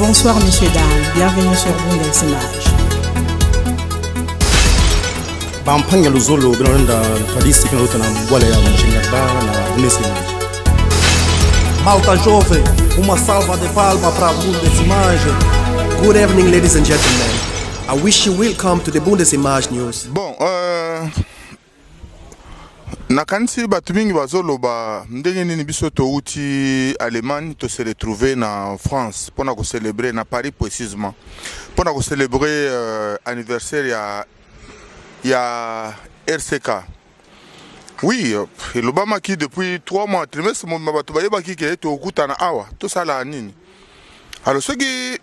Bonsoir messieurs, dames, bienvenue sur Bundesimage. Bampanga luzolo binonda tradisi pinota na mbwale ya mchenga na Bundesimage. Malta jovem, uma salva de palmas para a Bundesimage. Good evening, ladies and gentlemen. I wish you welcome to the Bundesimage news. Bon, nakanisi batu mingi bazoloba ndenge nini biso touti Allemagne to se retrouver na France pour ko célébrer na Paris précisément pour ko célébrer anniversaire ya RCK. Oui, l'Obama qui depuis 3 mois trimestre mon batu bayeba ki ke to kutana awa to sala nini. Alors ce qui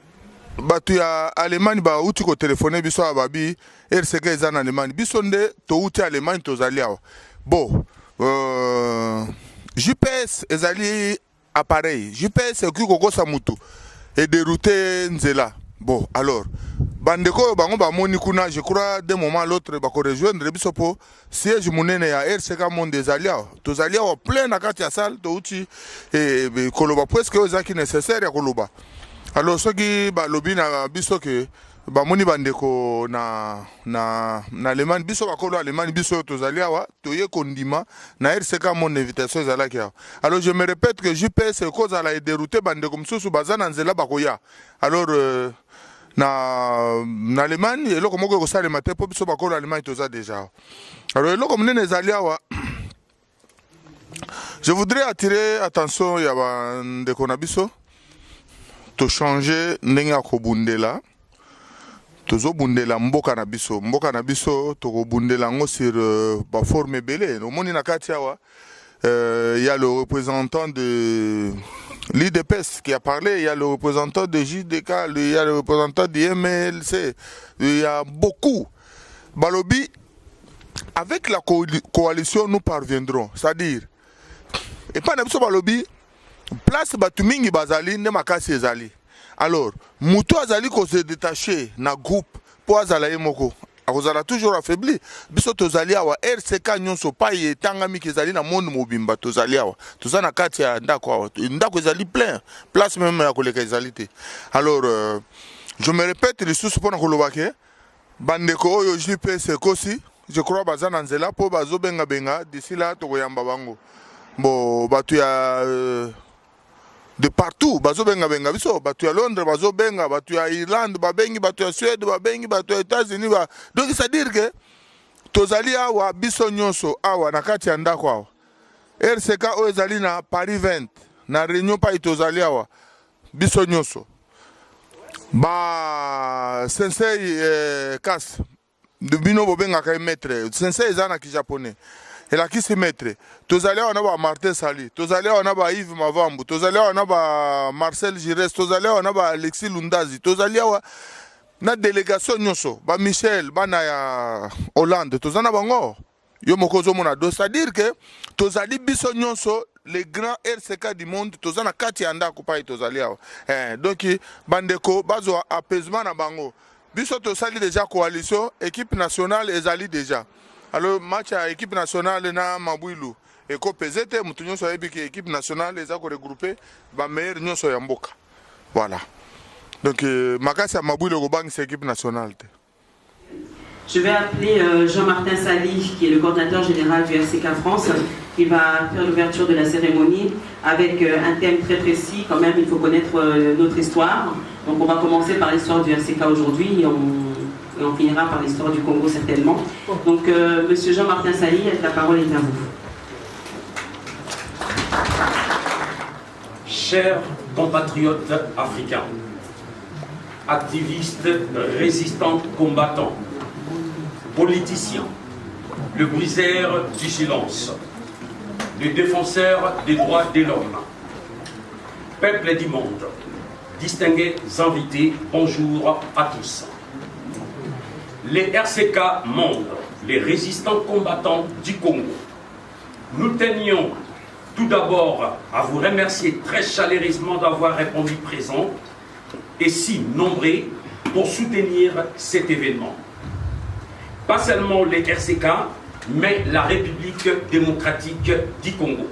batu ya Allemagne ba uti ko téléphoner biso ababi RCK eza na Allemagne biso nde to uti Allemagne to zali awa. Bon, GPS ezali appareil. GPS est qui koko samutu et dérouté nzela. Bon, alors bandeko bango ba moni kuna je crois d'un moment à l'autre ba ko rejoindre biso po siège munene ya RCK monde ezali awa. To zali awa plein na kati ya salle to uti et koloba presque ozaki nécessaire ya koloba. Alors soki ba lobi na biso ke ba moni bandeko na Allemagne biso bakolo Allemagne biso tozali awa toye kondima na RCK mon invitation ezalaki awa. Alors je me répète que GPS cause à la dérouter bandeko msusu bazana nzela bakoya. Alors na Allemagne eloko moko ko sala matin po biso bakolo Allemagne toza déjà. Alors eloko mnene ezali awa. Je voudrais attirer attention ya bandeko na biso to changer ndenge ya kobundela. Tozo bundela mboka na biso toko bundela ngo sur ba forme belé no moni na kati awa il y a le représentant de l'IDPS qui a parlé, il y a le représentant de JDK, il y a le représentant de MLC, il y a beaucoup balobi avec la coalition nous parviendrons, c'est-à-dire et pas na biso balobi place batu mingi bazali ne makasi ezali. Alors, Moutou Azali ko se détaché na groupe pour Azala Yemoko. Azala toujours affaibli. Biso tozali awa RCK nyonso pa yetangami kezali na monde mobimba tozali awa. Tozana kati ya ndako awa. Ndako ezali plein. Place même ya koleka ezali te. Alors, je me répète les sous pour na kolobake. Bandeko oyo JPS kosi, je crois bazana nzela po bazo benga d'ici là tokoyamba bango. Bon, batu ya de partout, bazo benga biso, batu ya Londres, bazo benga, batu ya Irlande, babengi, batu ya Suède, babengi, batu ya États-Unis. Donc ça veut dire que tozali awa biso nyonso awa na kati ya ndako awa. RCK o ezali na Paris 20, na Réunion pa tozali awa biso nyonso. Ba sensei Kas de bino bobenga ka maître, sensei ezana ki japonais. Et là qui se mettrait. Tozali on a ba Martin Sali, tozali on a ba Yves Mavambu, tozali on a ba Marcel Gires, tozali on a ba Alexis Lundazi, tozali na délégation nyonso, ba Michel, ba na ya Hollande, tozana bango. Yo mokozo mona do, c'est-à-dire que tozali biso nyonso les grands RCK du monde, tozana kati anda kupai tozali awa. Donc bandeko bazo apaisement na bango. Biso tozali déjà coalition, équipe nationale ezali déjà. Alors match à équipe nationale na Mabouilou et ko pesete mutu nyonso yebi ki équipe nationale eza ko regrouper ba meilleur nyonso ya mboka. Voilà. Donc makasi ya Mabouilou ko bang équipe nationale. Je vais appeler Jean-Martin Sali, qui est le coordinateur général du RCK France, qui va faire l'ouverture de la cérémonie avec un thème très précis. Quand même, il faut connaître notre histoire. Donc on va commencer par l'histoire du RCK aujourd'hui et on finira par l'histoire du Congo certainement. Donc, Monsieur Jean-Martin Sali, la parole est à vous. Chers compatriotes africains, activistes, résistants, combattants, politiciens, le briseur du silence, le défenseur des droits de l'homme, peuple du monde, distingués invités, bonjour à tous. Les RCK Monde, les résistants combattants du Congo. Nous tenions tout d'abord à vous remercier très chaleureusement d'avoir répondu présent et si nombreux pour soutenir cet événement. Pas seulement les RCK, mais la République démocratique du Congo.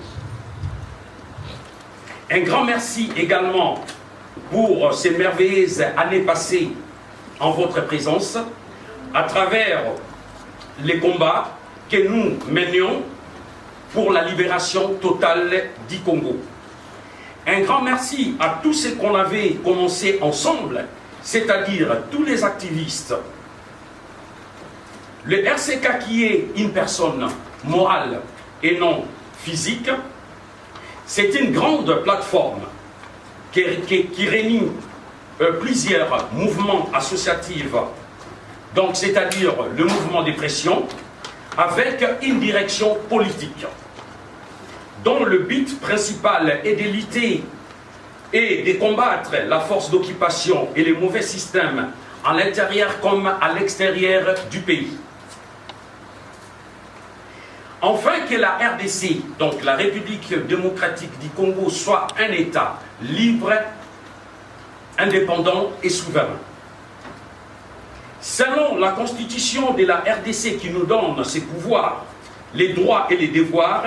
Un grand merci également pour ces merveilleuses années passées en votre présence, à travers les combats que nous menions pour la libération totale du Congo. Un grand merci à tous ceux qu'on avait commencé ensemble, c'est-à-dire tous les activistes. Le RCK qui est une personne morale et non physique, c'est une grande plateforme qui réunit plusieurs mouvements associatifs, donc c'est-à-dire le mouvement des pressions, avec une direction politique, dont le but principal est de lutter et de combattre la force d'occupation et les mauvais systèmes à l'intérieur comme à l'extérieur du pays. Enfin que la RDC, donc la République démocratique du Congo, soit un État libre, indépendant et souverain. Selon la constitution de la RDC qui nous donne ses pouvoirs, les droits et les devoirs,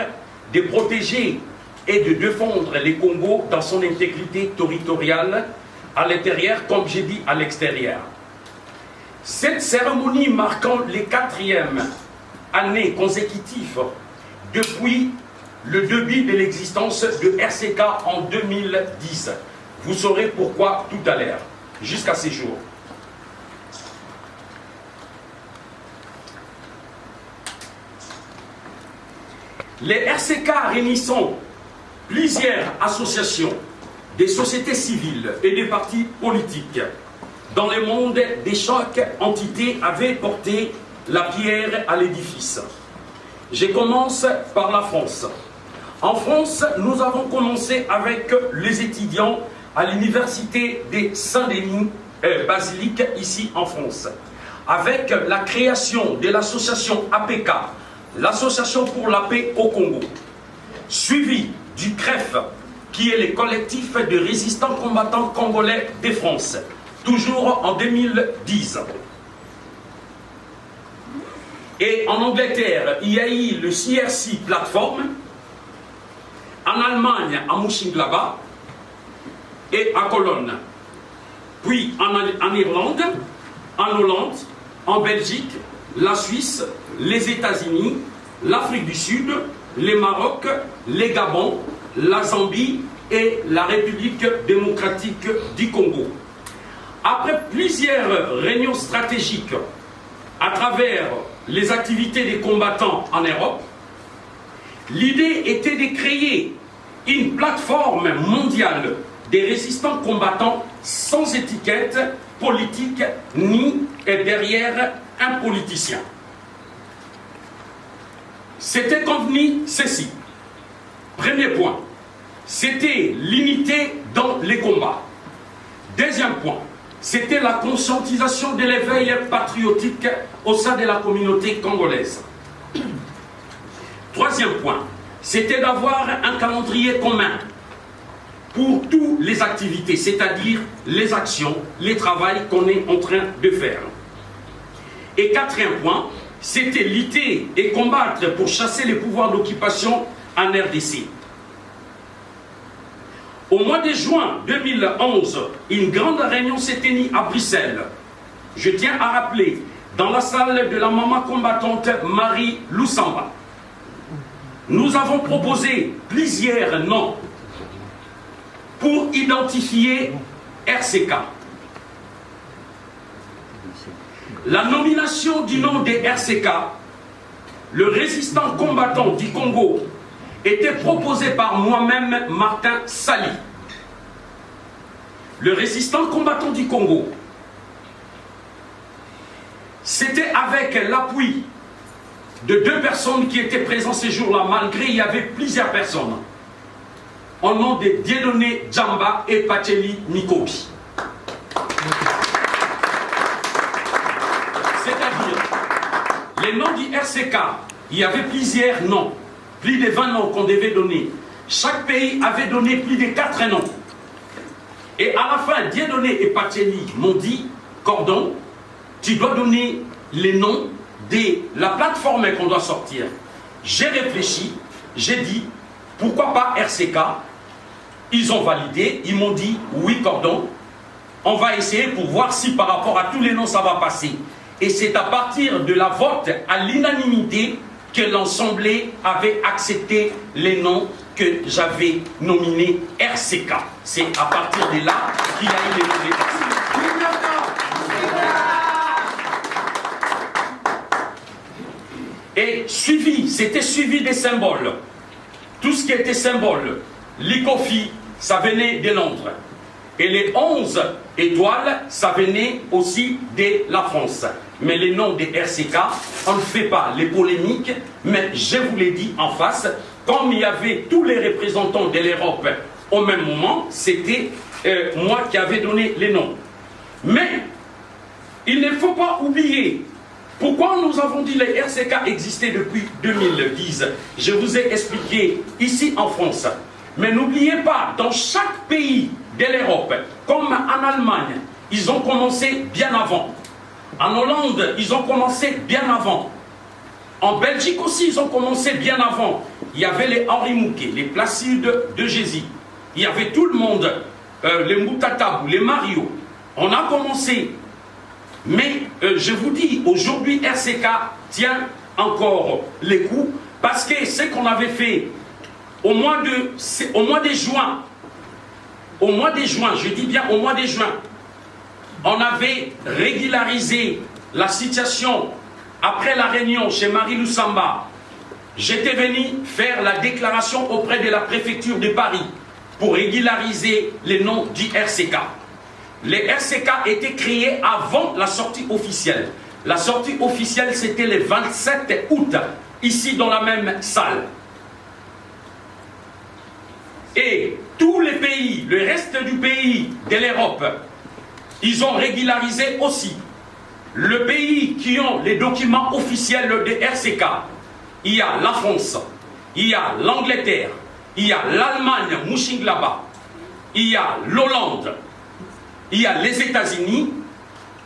de protéger et de défendre les Congos dans son intégrité territoriale, à l'intérieur comme j'ai dit à l'extérieur. Cette cérémonie marquant les 4e année consécutive depuis le début de l'existence de RCK en 2010. Vous saurez pourquoi tout à l'heure, jusqu'à ces jours. Les RCK réunissant plusieurs associations, des sociétés civiles et des partis politiques dans le monde des chocs entités avaient porté la pierre à l'édifice. Je commence par la France. En France, nous avons commencé avec les étudiants à l'université de Saint-Denis, Basilique, ici en France, avec la création de l'association APK, l'Association pour la paix au Congo, suivi du CREF, qui est le collectif de résistants combattants congolais de France, toujours en 2010. Et en Angleterre, il y a eu le CRC Platform, en Allemagne, à Mönchengladbach et à Cologne, puis en Irlande, en Hollande, en Belgique, la Suisse, les États-Unis, l'Afrique du Sud, le Maroc, le Gabon, la Zambie et la République démocratique du Congo. Après plusieurs réunions stratégiques à travers les activités des combattants en Europe, l'idée était de créer une plateforme mondiale des résistants combattants sans étiquette politique ni derrière un politicien. C'était convenu ceci. Premier point, c'était l'unité dans les combats. Deuxième point, c'était la conscientisation de l'éveil patriotique au sein de la communauté congolaise. Troisième point, c'était d'avoir un calendrier commun pour toutes les activités, c'est-à-dire les actions, les travaux qu'on est en train de faire. Et quatrième point, c'était lutter et combattre pour chasser les pouvoirs d'occupation en RDC. Au mois de juin 2011, une grande réunion s'est tenue à Bruxelles. Je tiens à rappeler, dans la salle de la maman combattante Marie Lusamba. Nous avons proposé plusieurs noms pour identifier RCK. La nomination du nom de RCK, le résistant combattant du Congo, était proposée par moi-même, Martin Sali. Le résistant combattant du Congo, c'était avec l'appui de 2 personnes qui étaient présentes ces jours-là, malgré il y avait plusieurs personnes, au nom de Dieudonné Djamba et Pacheli Mikobi. C'est-à-dire, les noms du RCK, il y avait plusieurs noms, plus de 20 noms qu'on devait donner. Chaque pays avait donné plus de 4 noms. Et à la fin, Dieudonné et Pacheli m'ont dit, Cordon, tu dois donner les noms de la plateforme qu'on doit sortir. J'ai réfléchi, j'ai dit, pourquoi pas RCK? Ils ont validé, ils m'ont dit oui, Cordon, on va essayer pour voir si par rapport à tous les noms ça va passer. Et c'est à partir de la vote à l'unanimité que l'Assemblée avait accepté les noms que j'avais nominés RCK. C'est à partir de là qu'il y a eu les Et suivi, c'était suivi des symboles. Tout ce qui était symbole, l'ICOFI, ça venait de Londres. Et les 11 étoiles, ça venait aussi de la France. Mais les noms des RCK, on ne fait pas les polémiques, mais je vous l'ai dit en face, comme il y avait tous les représentants de l'Europe au même moment, c'était moi qui avais donné les noms. Mais il ne faut pas oublier pourquoi nous avons dit que les RCK existaient depuis 2010. Je vous ai expliqué ici en France. Mais n'oubliez pas, dans chaque pays de l'Europe, comme en Allemagne, ils ont commencé bien avant. En Hollande, ils ont commencé bien avant. En Belgique aussi, ils ont commencé bien avant. Il y avait les Henri Mouquet, les Placide de Jésus. Il y avait tout le monde, les Moutatabou, les Mario. On a commencé. Mais je vous dis, aujourd'hui, RCK tient encore les coups parce que ce qu'on avait fait au mois de juin, je dis bien au mois de juin, on avait régularisé la situation après la réunion chez Marie Lusamba. J'étais venu faire la déclaration auprès de la préfecture de Paris pour régulariser les noms du RCK. Les RCK étaient créés avant la sortie officielle. La sortie officielle, c'était le 27 août, ici dans la même salle. Et tous les pays, le reste du pays de l'Europe, ils ont régularisé aussi. Le pays qui ont les documents officiels de RCK, il y a la France, il y a l'Angleterre, il y a l'Allemagne, Mönchengladbach, il y a l'Hollande, il y a les États-Unis,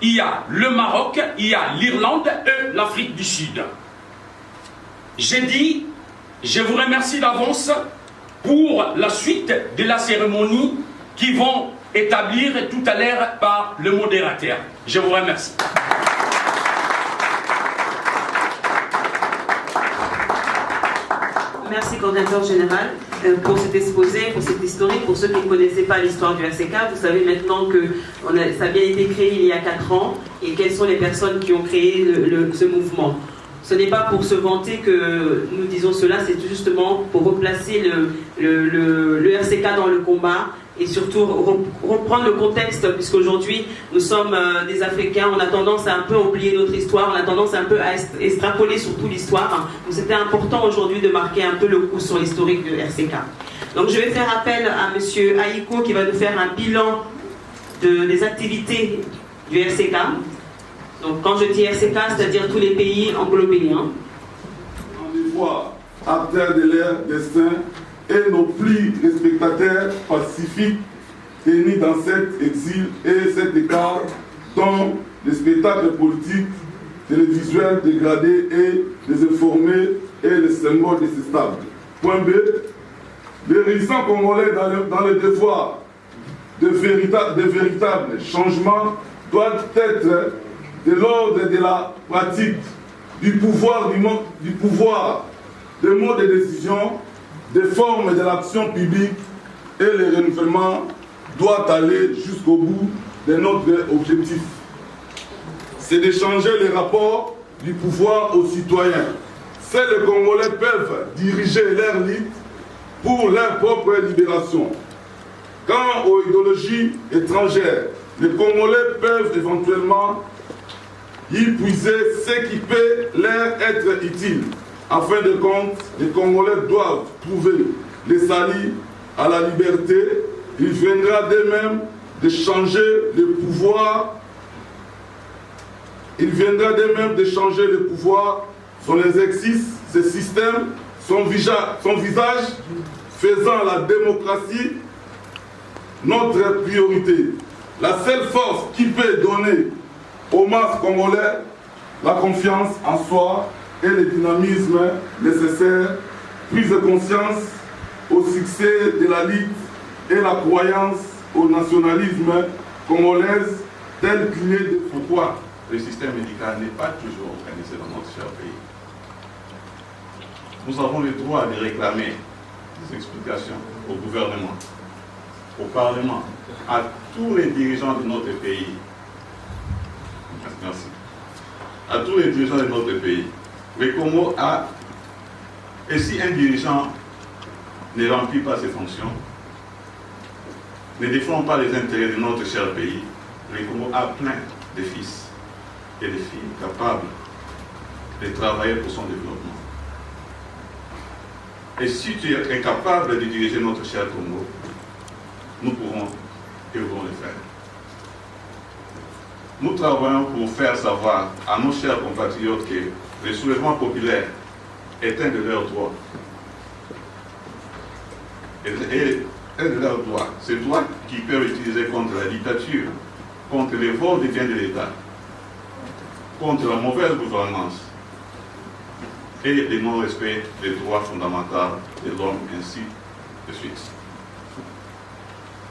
il y a le Maroc, il y a l'Irlande et l'Afrique du Sud. J'ai dit, je vous remercie d'avance pour la suite de la cérémonie qui vont établir tout à l'heure par le modérateur. Je vous remercie. Merci, coordinateur général, pour cet exposé, pour cette historique. Pour ceux qui ne connaissaient pas l'histoire du RCK, vous savez maintenant que ça a bien été créé il y a 4 ans et quelles sont les personnes qui ont créé ce mouvement. Ce n'est pas pour se vanter que nous disons cela, c'est justement pour replacer le RCK dans le combat et surtout reprendre le contexte, puisqu'aujourd'hui nous sommes des Africains, on a tendance à un peu oublier notre histoire, on a tendance un peu à extrapoler surtout l'histoire. Donc c'était important aujourd'hui de marquer un peu le coup sur l'historique du RCK. Donc je vais faire appel à M. Aïko qui va nous faire un bilan des activités du RCK. Donc quand je dis RCK, c'est-à-dire tous les pays englobés. En Ivoire, acteurs de leur destin et nos plus spectateurs pacifiques tenus dans cet exil et cet écart dont les spectacles politiques, télévisuels dégradés et désinformés et les symboles détestables. Point B. Les résistants congolais dans le devoir de véritables changements doivent être de l'ordre de la pratique du pouvoir, des modes de décision, des formes de l'action publique et le renouvellement doit aller jusqu'au bout de notre objectif. C'est de changer les rapports du pouvoir aux citoyens. Seuls les Congolais peuvent diriger leur lutte pour leur propre libération. Quant aux idéologies étrangères, les Congolais peuvent éventuellement y puiser ce qui peut leur être utile. En fin de compte, les Congolais doivent trouver les salis à la liberté. Il viendra d'eux-mêmes de changer le pouvoir. Il viendra d'eux-mêmes de changer le pouvoir, son exercice, ce système, son visage, faisant la démocratie notre priorité. La seule force qui peut donner aux masses congolais la confiance en soi et le dynamisme nécessaire, prise de conscience au succès de la lutte et la croyance au nationalisme congolaise tel qu'il est. Pourquoi le système médical n'est pas toujours organisé dans notre cher pays? Nous avons le droit de réclamer des explications au gouvernement, au Parlement, à tous les dirigeants de notre pays. Merci. À tous les dirigeants de notre pays. Le Congo a... Et si un dirigeant ne remplit pas ses fonctions, ne défend pas les intérêts de notre cher pays, le Congo a plein de fils et de filles capables de travailler pour son développement. Et si tu es incapable de diriger notre cher Congo, nous pourrons et voulons le faire. Nous travaillons pour faire savoir à nos chers compatriotes que le soulèvement populaire est un de leurs droits. Et un de leurs droits, c'est droit qu'ils peuvent utiliser contre la dictature, contre les vols des biens de l'État, contre la mauvaise gouvernance et le non-respect des droits fondamentaux de l'homme, ainsi de suite.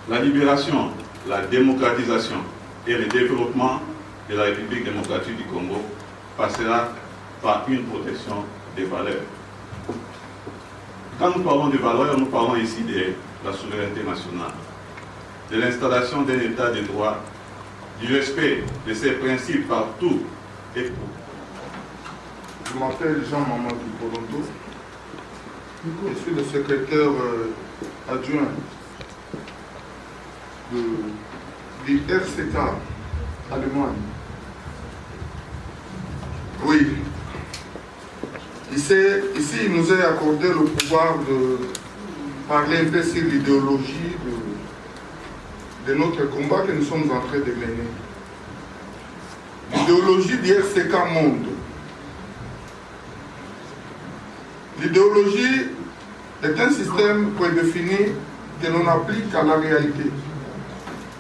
La libération, la démocratisation et le développement de la République démocratique du Congo passera par une protection des valeurs. Quand nous parlons de valeurs, nous parlons ici de la souveraineté nationale, de l'installation d'un État de droit, du respect de ses principes partout et pour. Je m'appelle Jean-Mamadou Polondo. Je suis le secrétaire adjoint du RCK Allemagne. Oui. Ici, il nous est accordé le pouvoir de parler un peu sur l'idéologie de notre combat que nous sommes en train de mener. L'idéologie du RCK Monde. L'idéologie est un système prédéfini que l'on applique à la réalité.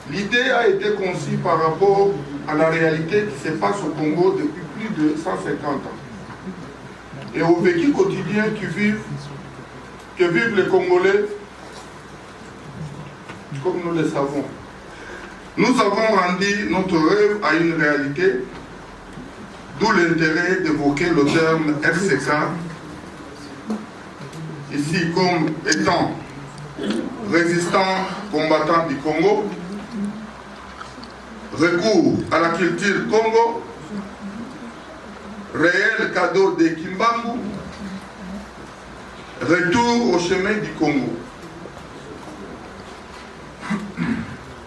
L'idée a été conçue par rapport à la réalité qui se passe au Congo depuis plus de 150 ans. Et au vécu quotidien que vivent les Congolais, comme nous le savons. Nous avons rendu notre rêve à une réalité, d'où l'intérêt d'évoquer le terme RCK, ici comme étant résistant combattant du Congo, recours à la culture Congo, réel cadeau de Kimbangu, retour au chemin du Congo.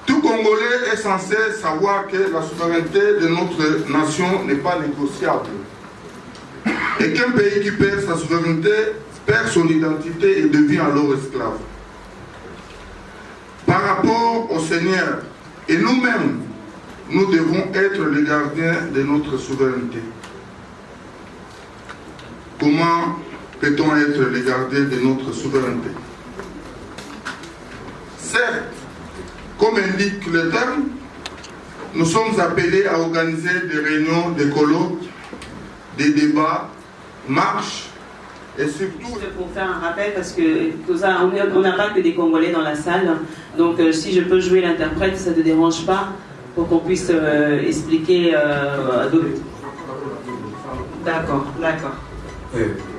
Tout Congolais est censé savoir que la souveraineté de notre nation n'est pas négociable et qu'un pays qui perd sa souveraineté perd son identité et devient alors esclave. Par rapport au Seigneur et nous-mêmes, nous devons être les gardiens de notre souveraineté. Comment peut-on être les gardiens de notre souveraineté? Certes, comme indique le terme, nous sommes appelés à organiser des réunions, des colloques, des débats, marches, et surtout... Pour faire un rappel, parce que on n'a pas que des Congolais dans la salle, donc si je peux jouer l'interprète, ça ne te dérange pas, pour qu'on puisse expliquer... D'accord.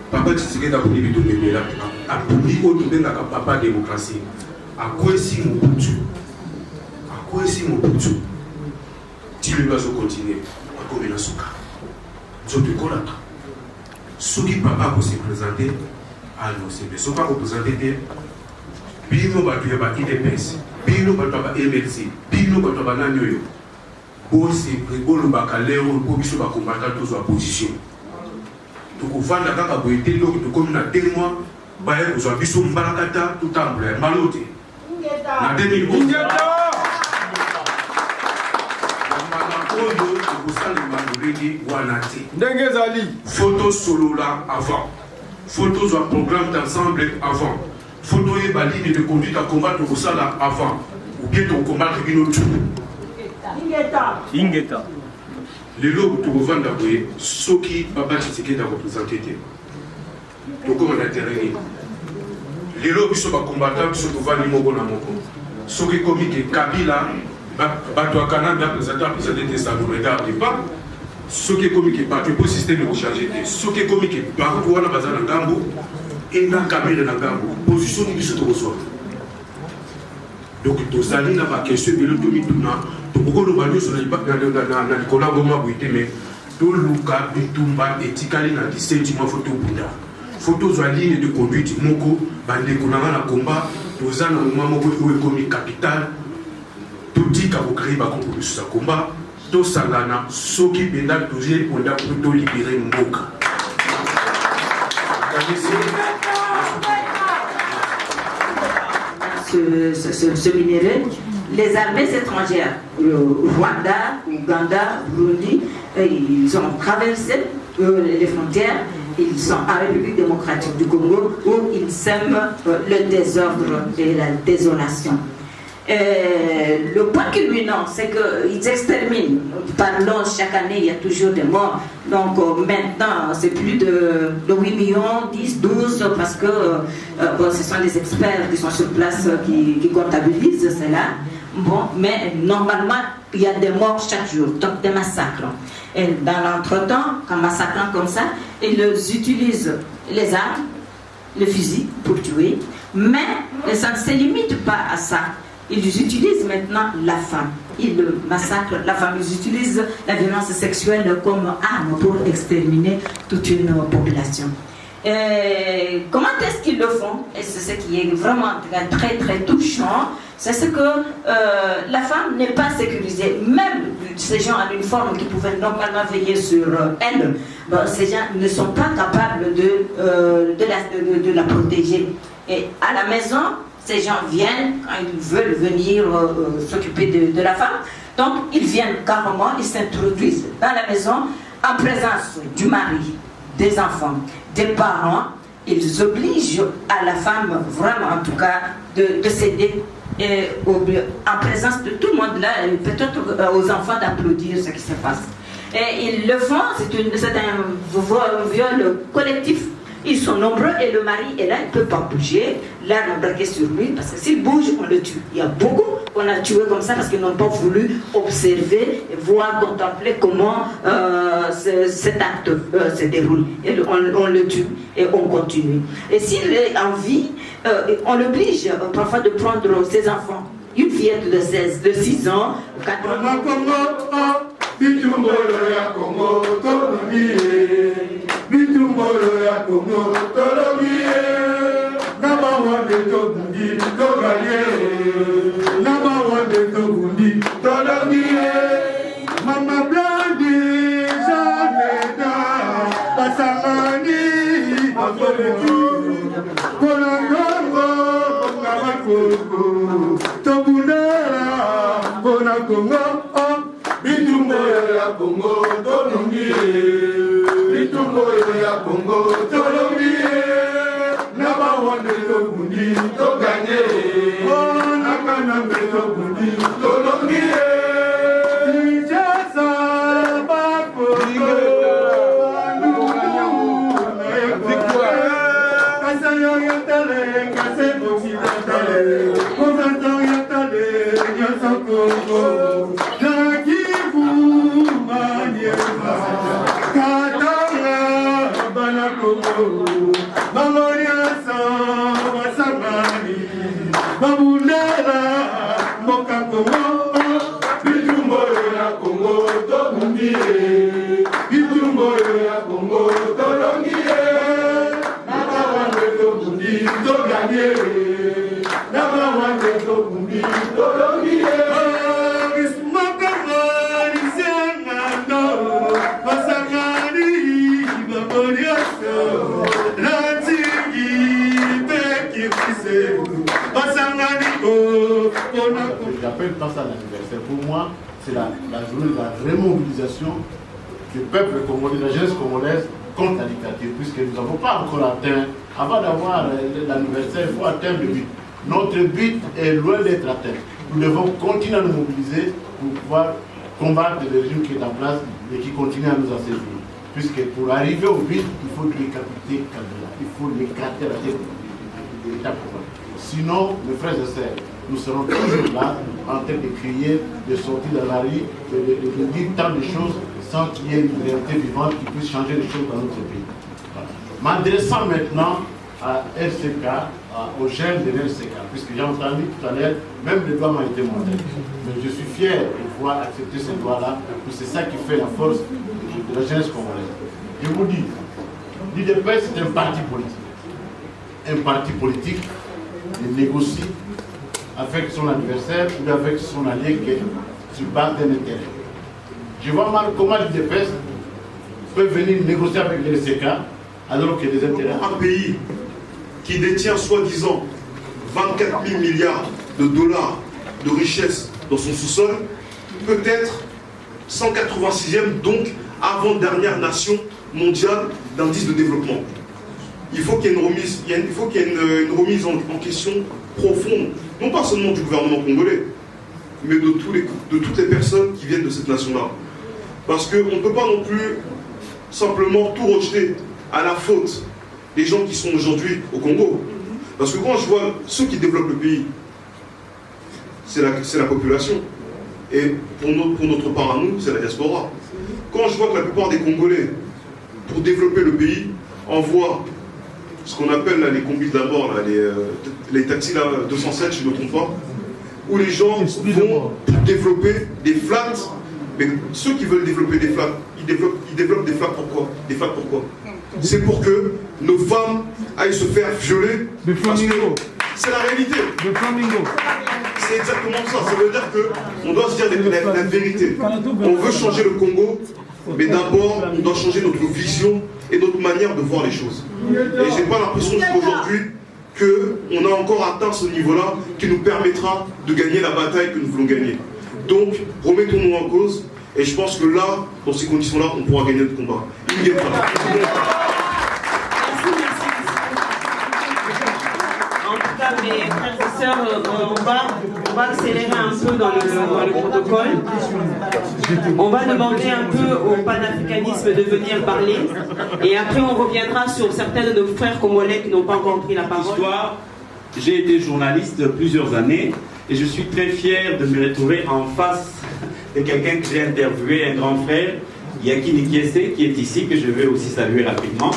Papa Tshisekedi apuni bitumemela apuni otubengaka papa démocratie akwesi mobutu tilelo azokontinue akomela suka nzoto ekolaka soki papa akose présente anosebe soki akoprésente te bino bato ya ba-idps bino bato ya ba-mlc bino bato ya banani oyo bolobaka lero mpo biso bakombata tozwa position tokovanda kaka boye te ndoki tokomi na 2 mois baye kozwa biso mbalakata totambola ya mbala te na 2011 oyo ekosalema lolenge wana te ndenge ezali foto solola avant foto zwa programme d'ensemble avant foto yeba ligne de conduite à combattre tokosala avant ou bien tokocombattre bino tu ingeta lelo tokovanda boye soki papa Tshisekedi akopresente te tokoma na terrain lelo biso bakombata biso tovandi moko na moko ce qui est comique, Kabila, Batouakana, bien présenté ça ne vous regarde pas. Ce qui est comique, le système de changer. Ce qui est comique, Bakou, on a besoin de Gambo, et dans Kabila, dans Gambo, position qui se trouve. Donc, tu as dit là, question de l'automie, tu as beaucoup de manières sur les Nicolas Goma, mais tout le cas, Bitumba, et Tikali, dans 17 mois, photo Bouddha. Photos en ligne de conduite, Moko, Bande Konanga, la combat, tous en moment où est commis capital, tout dit qu'à vous créer, pour ce combat, tout ça, ceux qui pédalent, tous les pour libérer Mboka. Ce minerai, les armées étrangères, Rwanda, Ouganda, Burundi, ils ont traversé les frontières, ils sont en République démocratique du Congo où ils sèment le désordre et la désolation. Le point culminant, c'est qu'ils exterminent. Parlons, chaque année, il y a toujours des morts. Donc maintenant, c'est plus de 8 millions, 10, 12, parce que ce sont des experts qui sont sur place qui comptabilisent cela. Bon, mais normalement, il y a des morts chaque jour, donc des massacres. Et dans l'entretemps, en massacrant comme ça, ils utilisent les armes, le fusil pour tuer, mais ça ne se limite pas à ça. Ils utilisent maintenant la femme. Ils massacrent la femme. Ils utilisent la violence sexuelle comme arme pour exterminer toute une population. Comment est-ce qu'ils le font? Et c'est ce qui est vraiment très très touchant. C'est ce que la femme n'est pas sécurisée. Même ces gens en uniforme qui pouvaient normalement veiller sur elle, ces gens ne sont pas capables de la protéger. Et à la maison, ces gens viennent quand ils veulent venir s'occuper de la femme. Donc ils viennent carrément, ils s'introduisent dans la maison en présence du mari, des enfants, des parents. Ils obligent à la femme, vraiment en tout cas, de céder en présence de tout le monde là, peut-être aux enfants d'applaudir ce qui se passe. Et ils le font, c'est un viol collectif. Ils sont nombreux et le mari est là, il ne peut pas bouger. Là, on a braqué sur lui parce que s'il bouge, on le tue. Il y a beaucoup qu'on a tué comme ça parce qu'ils n'ont pas voulu observer, voir, contempler comment cet acte se déroule. Et on le tue et on continue. Et s'il est en vie, on l'oblige parfois de prendre ses enfants. Une fillette de 6 ans, 4 ans. Bitumbolo ya Congo tologie, Bitumbolo ya Congo tologie, Naba wande to bundi to gagne, Naba wande to bundi tologie, Mama blandi janeda, Basamani bafoletu, Konangongo kongamako, Tobunera Konakongo. Bitumboyo ya Congo tolongie, Bitumboyo ya Congo tolongie, Naba wande to bundi to gagné, oh nakanambe to bundi tolongie, Kinshasa bako victoire, Kasayo yatale, Kase occidentale, Conventant yatale, Nyansan Congo. J'appelle pas ça l'anniversaire. Pour moi, c'est la journée de la remobilisation du peuple congolais, de la jeunesse congolaise contre la dictature, puisque nous n'avons pas encore atteint, avant d'avoir l'anniversaire, il faut atteindre le but. Notre but est loin d'être atteint. Nous devons continuer à nous mobiliser pour pouvoir combattre le régime qui est en place et qui continue à nous assaisir. Puisque pour arriver au but, il faut décapiter Kabila, il faut l'écarter à la tête de l'État. Sinon, mes frères et sœurs, nous serons toujours là en train de crier, de sortir dans la rue, de dire tant de choses sans qu'il y ait une réalité vivante qui puisse changer les choses dans notre pays. Voilà. M'adressant maintenant à LCK, aux jeunes de l'LCK, puisque j'ai entendu tout à l'heure, même les doigts m'ont été montrés. Mais je suis fier de pouvoir accepter ces doigts-là, parce que c'est ça qui fait la force de la jeunesse congolaise. Je vous dis, l'UDPS c'est un parti politique. Un parti politique, il négocie avec son adversaire ou avec son allié qui est sur base d'un intérêt. Je vois mal comment l'UDPS peut venir négocier avec les LCK alors qu'il y a des intérêts. Un pays qui détient soi-disant 24 000 milliards de dollars de richesse dans son sous-sol, peut être 186e, donc avant-dernière nation mondiale d'indice de développement. Il faut qu'il y ait une remise, en question profonde, non pas seulement du gouvernement congolais, mais de toutes les personnes qui viennent de cette nation-là. Parce qu'on ne peut pas non plus simplement tout rejeter à la faute des gens qui sont aujourd'hui au Congo. Parce que quand je vois ceux qui développent le pays, c'est la population. Et pour notre part à nous, c'est la diaspora. Quand je vois que la plupart des Congolais, pour développer le pays, envoient ce qu'on appelle là, les combis de la mort, là, les taxis là, 207, je ne me trompe pas, où les gens vont développer des flats. Mais ceux qui veulent développer des flats, ils développent des flats pourquoi? Des flats pourquoi? C'est pour que nos femmes aillent se faire violer. Parce que c'est la réalité. C'est exactement ça. Ça veut dire qu'on doit se dire la vérité. On veut changer le Congo, mais d'abord, on doit changer notre vision et notre manière de voir les choses. Et je n'ai pas l'impression qu'aujourd'hui, qu'on a encore atteint ce niveau-là qui nous permettra de gagner la bataille que nous voulons gagner. Donc, remettons-nous en cause, et je pense que là, dans ces conditions-là, on pourra gagner notre combat. En tout cas, mes frères et sœurs, on va accélérer un peu dans le protocole. On va demander un peu au panafricanisme de venir parler, et après on reviendra sur certains de nos frères congolais qui n'ont pas encore pris la parole. J'ai été journaliste plusieurs années, et je suis très fier de me retrouver en face de quelqu'un que j'ai interviewé, un grand frère, Yakini Kiese, qui est ici, que je vais aussi saluer rapidement.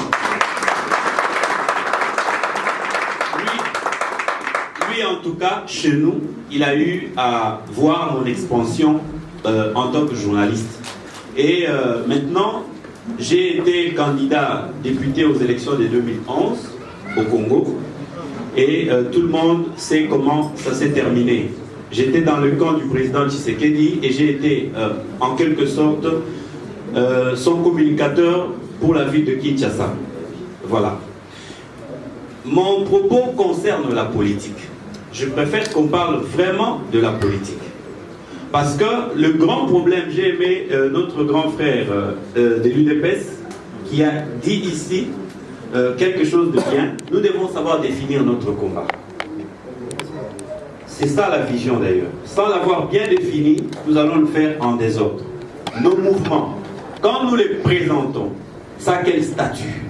Lui, en tout cas, chez nous, il a eu à voir mon expansion en tant que journaliste. Et maintenant, j'ai été candidat député aux élections de 2011 au Congo. Et tout le monde sait comment ça s'est terminé. J'étais dans le camp du président Tshisekedi et j'ai été en quelque sorte son communicateur pour la ville de Kinshasa. Voilà. Mon propos concerne la politique. Je préfère qu'on parle vraiment de la politique. Parce que le grand problème, j'ai aimé notre grand frère de l'UDPS qui a dit ici quelque chose de bien. Nous devons savoir définir notre combat. C'est ça la vision d'ailleurs. Sans l'avoir bien défini, nous allons le faire en désordre. Nos mouvements, quand nous les présentons, ça a quel statut?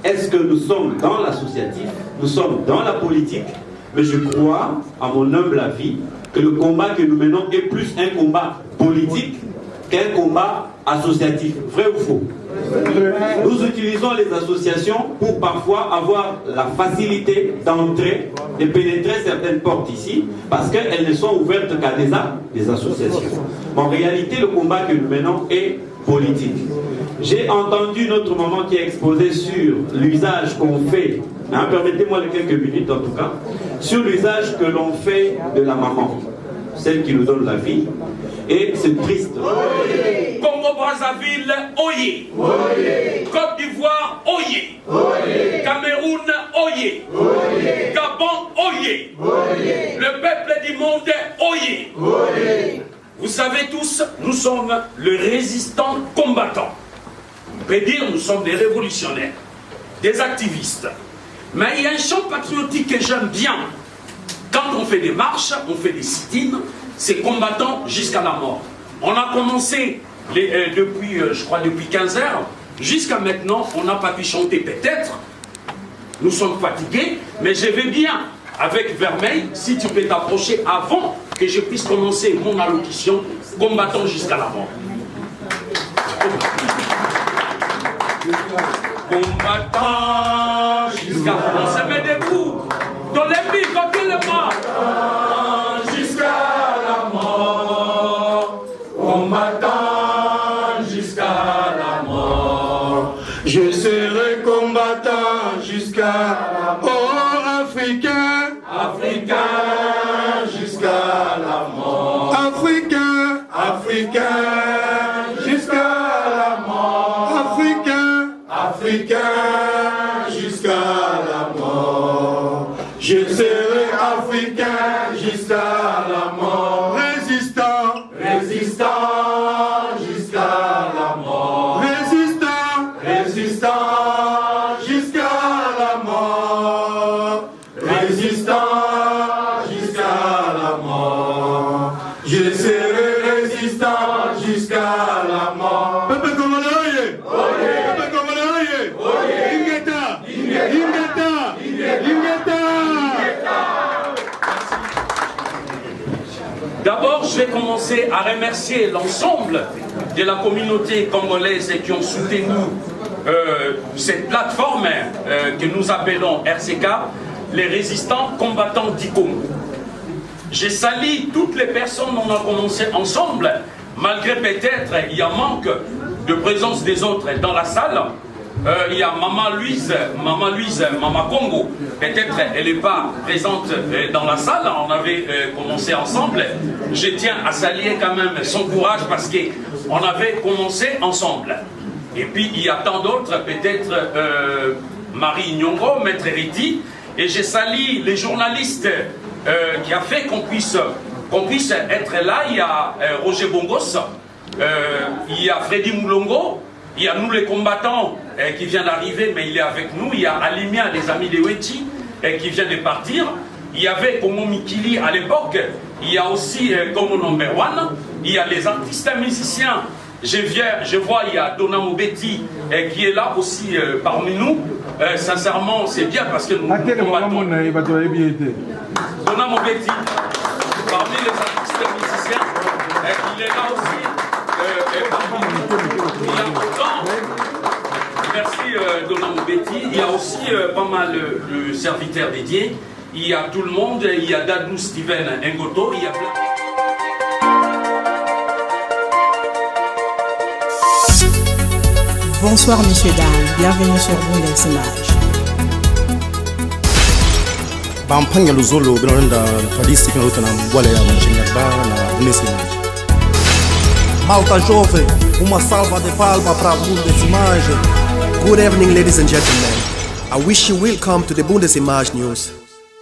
Est-ce que nous sommes dans l'associatif? Nous sommes dans la politique? Mais je crois, à mon humble avis, que le combat que nous menons est plus un combat politique qu'un combat associatif. Vrai ou faux? Nous utilisons les associations pour parfois avoir la facilité d'entrer, de pénétrer certaines portes ici, parce qu'elles ne sont ouvertes qu'à des associations. En réalité, le combat que nous menons est politique. J'ai entendu notre maman qui a exposé sur l'usage qu'on fait, permettez-moi de quelques minutes en tout cas, sur l'usage que l'on fait de la maman, celle qui nous donne la vie, et c'est triste. Congo-Brazzaville, oyez. Côte d'Ivoire, oyez. Cameroun, oyez. Gabon, oyez. Le peuple du monde, oyez. Vous savez tous, nous sommes le résistant combattant. On peut dire nous sommes des révolutionnaires, des activistes. Mais il y a un chant patriotique que j'aime bien. Quand on fait des marches, on fait des sit-ins, c'est combattant jusqu'à la mort. On a commencé depuis 15 heures, jusqu'à maintenant, on n'a pas pu chanter peut-être. Nous sommes fatigués, mais je vais bien avec Vermeil, si tu peux t'approcher avant que je puisse commencer mon allocution, combattant jusqu'à la mort. Combattant jusqu'à la mort. On se met debout. Dans les billes, quand il est mort. Jusqu'à la mort. Combattant jusqu'à la mort. Je serai combattant jusqu'à la mort. Oh, Africain, Africain jusqu'à la mort. Africain, Africain, jusqu'à la mort. Africain, Africain, jusqu'à la mort. Je serai africain jusqu'à la mort. Résistant, résistant, jusqu'à la mort. Résistant, résistant, jusqu'à la mort. Résistant, jusqu'à la mort. Je serai résistant jusqu'à la mort. Peuple congolais, peuple congolais, Ingeta, Ingeta, Ingeta. D'abord, je vais commencer à remercier l'ensemble de la communauté congolaise qui ont soutenu cette plateforme que nous appelons RCK, les résistants combattants du Congo. Je salue toutes les personnes on a commencé ensemble, malgré peut-être il y a manque de présence des autres dans la salle. Il y a Maman Louise, Maman Congo, peut-être elle n'est pas présente dans la salle, on avait commencé ensemble. Je tiens à saluer quand même son courage parce qu'on avait commencé ensemble. Et puis il y a tant d'autres, peut-être Marie Nyongo, Maître Riti, et je salue les journalistes qui a fait qu'on puisse être là. Il y a Roger Bongos, il y a Freddy Moulongo, il y a nous les combattants qui vient d'arriver, mais il est avec nous. Il y a Alimia, les amis de Weti, qui vient de partir. Il y avait Komo Mikili à l'époque. Il y a aussi Komo Number One. Il y a les artistes musiciens. Je vois, il y a Dona Mobeti qui est là aussi parmi nous. Sincèrement, c'est bien parce que nous combattons. Dona Mobeti, parmi les artistes musiciens, il est là aussi parmi nous. Il y a autant, merci Dona Mobeti, il y a aussi pas mal de serviteurs dédiés. Il y a tout le monde, il y a Dadou Steven Ngoto, il y a plein. Bonsoir messieurs, dames, bienvenue sur Bundes Images. Bampanya Luzolo, Bernanda, Tradisi, Pinotana, Wale, Mchenga, na Bundes Images. Malta jovem, uma salva de palmas para Bundes Images. Good evening, ladies and gentlemen. I wish you welcome to the Bundes Images News.